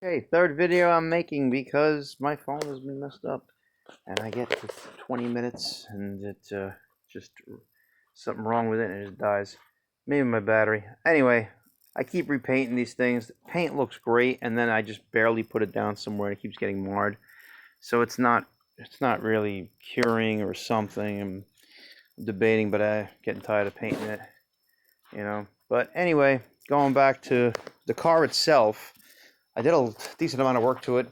Okay, third video I'm making because my phone has been messed up, and I get to 20 minutes and it just something wrong with it and it just dies. Maybe my battery. Anyway, I keep repainting these things. The paint looks great, and then I just barely put it down somewhere and it keeps getting marred. So it's not really curing or something. I'm debating, but I'm getting tired of painting it. But anyway, going back to the car itself. I did a decent amount of work to it.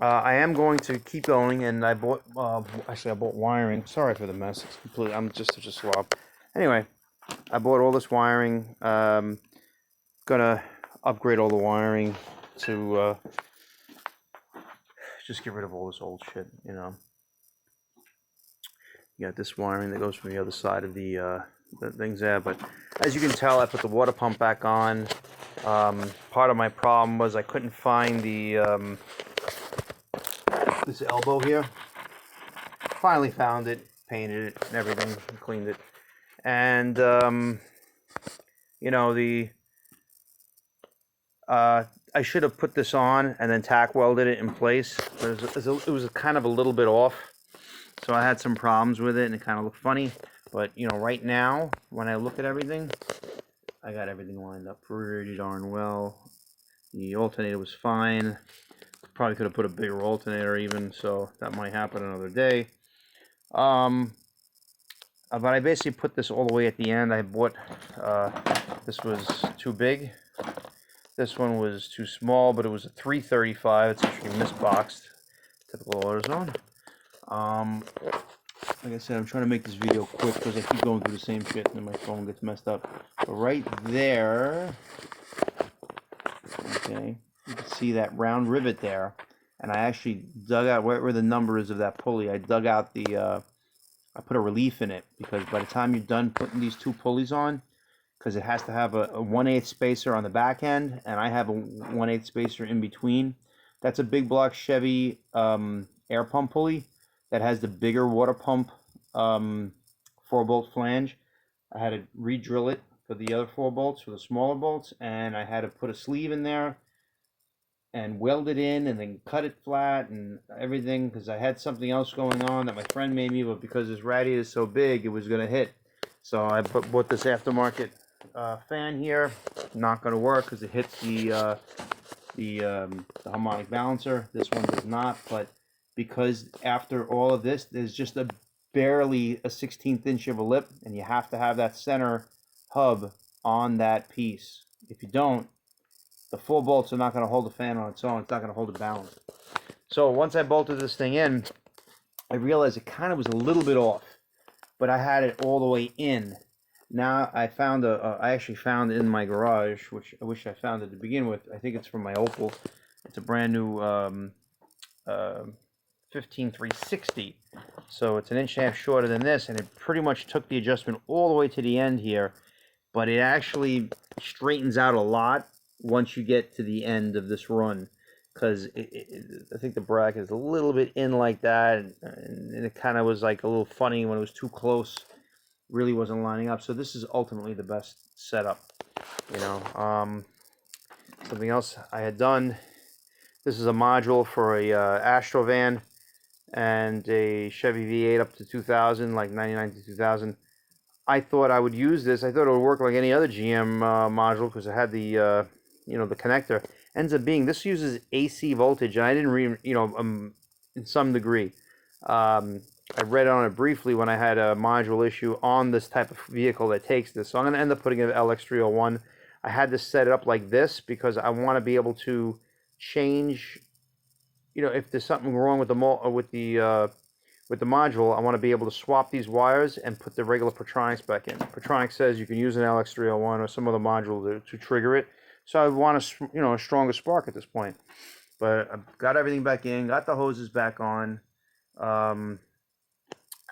I am going to keep going, and I bought, actually I bought wiring. Sorry for the mess. It's completely, I'm just such a slob. Anyway, I bought all this wiring. Gonna upgrade all the wiring to just get rid of all this old shit. You got this wiring that goes from the other side of the things there, but as you can tell, I put the water pump back on. Part of my problem was I couldn't find the this elbow here. Finally found it, painted it, and everything, and cleaned it. And the I should have put this on and then tack welded it in place. But it was kind of a little bit off, so I had some problems with it, and it kind of looked funny. But right now, when I look at everything, I got everything lined up pretty darn well. The alternator was fine. Probably could have put a bigger alternator even, so that might happen another day. But I basically put this all the way at the end. I bought, this was too big. This one was too small, but it was a 335. It's actually misboxed. Typical AutoZone. Like I said, I'm trying to make this video quick because I keep going through the same shit and then my phone gets messed up. But right there, okay, you can see that round rivet there. And I actually dug out where the number is of that pulley. I dug out I put a relief in it because by the time you're done putting these two pulleys on, because it has to have a 1/8 spacer on the back end, and I have a 1/8 spacer in between. That's a big block Chevy air pump pulley that has the bigger water pump 4-bolt flange. I had to re-drill it for the other 4 bolts, for the smaller bolts, and I had to put a sleeve in there and weld it in and then cut it flat and everything because I had something else going on that my friend made me, but because this radiator is so big, it was going to hit. So I bought this aftermarket fan here. Not going to work because it hits the harmonic balancer. This one does not, but because after all of this, there's just barely a 1/16 inch of a lip, and you have to have that center hub on that piece. If you don't, the 4 bolts are not going to hold the fan on its own. It's not going to hold it balanced. So once I bolted this thing in, I realized it kind of was a little bit off, but I had it all the way in. Now I found I actually found in my garage, which I wish I found it to begin with. I think it's from my Opel. It's a brand new 15360. So it's 1.5 inches shorter than this, and it pretty much took the adjustment all the way to the end here. But it actually straightens out a lot once you get to the end of this run, because I think the bracket is a little bit in like that, and it kind of was like a little funny when it was too close. Really wasn't lining up. So this is ultimately the best setup. Something else I had done. This is a module for a Astrovan and a Chevy V8 up to 2000, like 99 to 2000. I thought I would use this. I thought it would work like any other GM module because it had the the connector. Ends up being this uses AC voltage, and I didn't in some degree. I read on it briefly when I had a module issue on this type of vehicle that takes this. So I'm going to end up putting an LX301. I had to set it up like this because I want to be able to change. If there's something wrong with the module, I want to be able to swap these wires and put the regular Pertronics back in. Pertronics says you can use an LX301 or some other module to trigger it. So I want a stronger spark at this point. But I've got everything back in, got the hoses back on.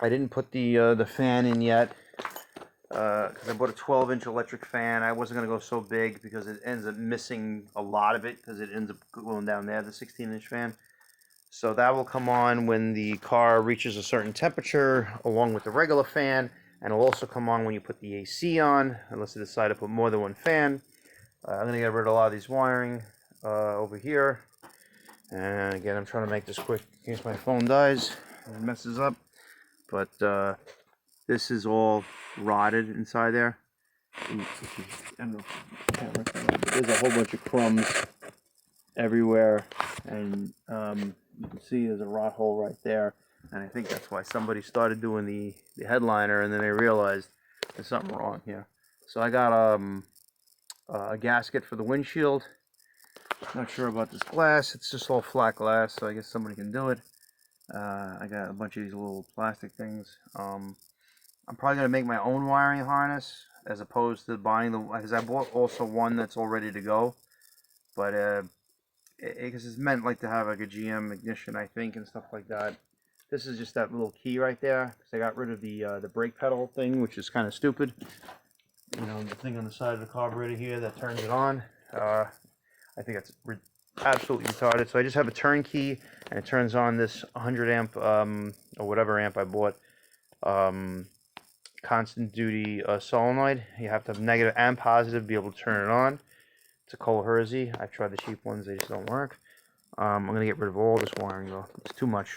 I didn't put the fan in yet because I bought a 12-inch electric fan. I wasn't going to go so big because it ends up missing a lot of it because it ends up going down there, the 16-inch fan. So that will come on when the car reaches a certain temperature along with the regular fan, and it'll also come on when you put the AC on, unless you decide to put more than one fan. I'm going to get rid of a lot of these wiring. over here. And again, I'm trying to make this quick in case my phone dies and messes up. But this is all rotted inside there. I don't know if the camera can, but there's a whole bunch of crumbs everywhere, and you can see there's a rot hole right there. And I think that's why somebody started doing the headliner, and then they realized there's something wrong here. So I got a gasket for the windshield. Not sure about this glass. It's just all flat glass, so I guess somebody can do it. I got a bunch of these little plastic things. I'm probably gonna make my own wiring harness as opposed to buying the, because I bought also one that's all ready to go. But because it's meant like to have like a GM ignition, I think, and stuff like that. This is just that little key right there, because I got rid of the brake pedal thing, which is kind of stupid. You know, the thing on the side of the carburetor here that turns it on. I think that's absolutely retarded. So I just have a turn key, and it turns on this 100 amp or whatever amp I bought constant duty solenoid. You have to have negative and positive to be able to turn it on. It's a Cole Hersey. I've tried the cheap ones; they just don't work. I'm gonna get rid of all this wiring though. It's too much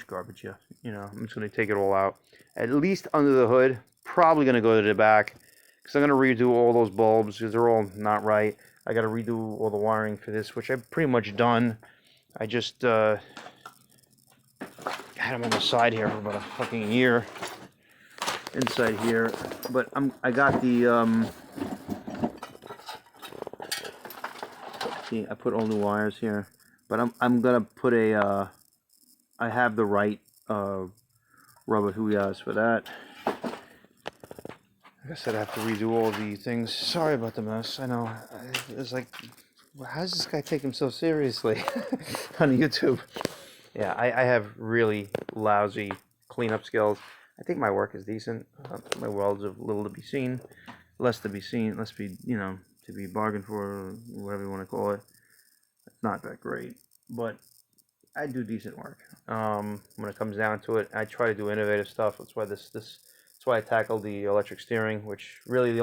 garbage here. You know, I'm just gonna take it all out. At least under the hood. Probably gonna go to the back because I'm gonna redo all those bulbs because they're all not right. I gotta redo all the wiring for this, which I've pretty much done. I just had them on the side here for about a fucking year. Inside here, but I got the see, I put all new wires here, but I'm gonna put a I have the right rubber huyas for that. Like I said, I have to redo all the things. Sorry about the mess. I know it's like, how does this guy take himself seriously on YouTube? Yeah, I have really lousy cleanup skills. I think my work is decent. My welds are little to be seen, less to be seen, less be, you know, to be bargained for, or whatever you want to call it. It's not that great, but I do decent work. When it comes down to it, I try to do innovative stuff. That's why that's why I tackled the electric steering, which really the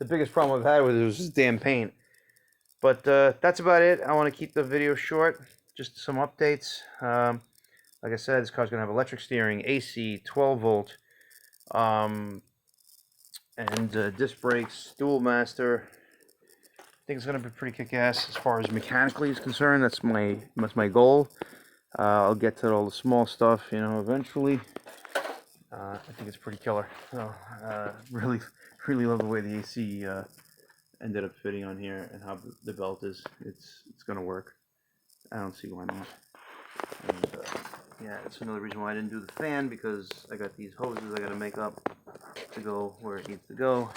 biggest problem I've had with it was this damn paint. But that's about it. I want to keep the video short. Just some updates. Like I said, this car's going to have electric steering, AC, 12 volt, and disc brakes, dual master. I think it's going to be pretty kick-ass as far as mechanically is concerned. That's my goal. I'll get to all the small stuff, you know, eventually. I think it's pretty killer. So, really love the way the AC ended up fitting on here and how the belt is. It's going to work. I don't see why not. And, yeah, it's another reason why I didn't do the fan, because I got these hoses I got to make up to go where it needs to go.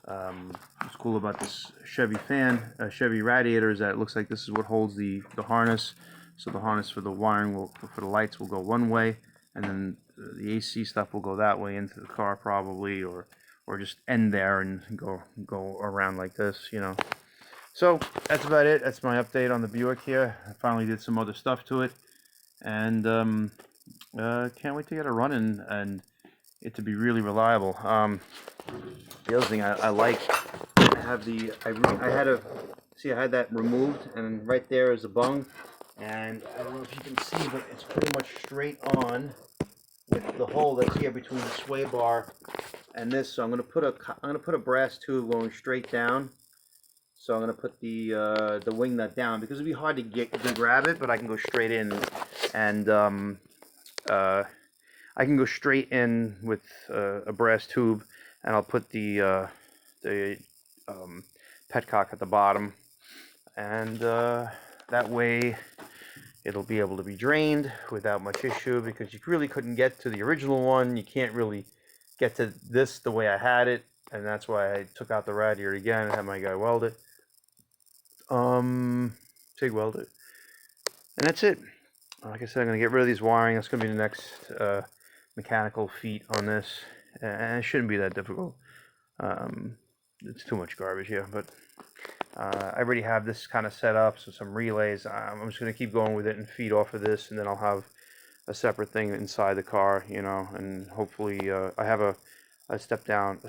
What's cool about this Chevy fan, Chevy radiator, is that it looks like this is what holds the harness. So the harness for the wiring for the lights will go one way, and then the AC stuff will go that way into the car probably, or just end there and go around like this, you know. So that's about it. That's my update on the Buick here. I finally did some other stuff to it, and can't wait to get it running and it to be really reliable. The other thing I like, I have I had that removed, and right there is a bung, and I don't know if you can see, but it's pretty much straight on with the hole that's here between the sway bar and this. So I'm gonna put a brass tube going straight down. So I'm gonna put the wing nut down, because it'd be hard to grab it, but I can go straight in, and I can go straight in with a brass tube, and I'll put the petcock at the bottom, and that way it'll be able to be drained without much issue, because you really couldn't get to the original one. You can't really get to this the way I had it, and that's why I took out the radiator again and had my guy weld it. TIG weld it. And that's it. Like I said, I'm going to get rid of these wiring. That's going to be the next mechanical feat on this. And it shouldn't be that difficult. It's too much garbage here, but I already have this kind of set up, so some relays. I'm just going to keep going with it and feed off of this, and then I'll have a separate thing inside the car, you know, and hopefully I have a step down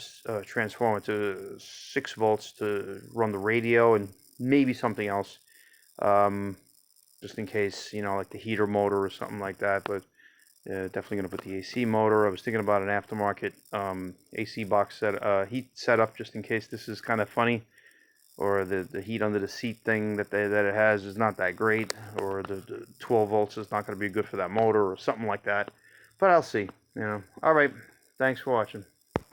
transformer to 6 volts to run the radio and maybe something else. just in case, you know, like the heater motor or something like that. But definitely going to put the AC motor. I was thinking about an aftermarket AC box heat setup, just in case this is kind of funny, or the heat under the seat thing that it has is not that great, or the 12 volts is not going to be good for that motor or something like that. But I'll see. You know. All right. Thanks for watching.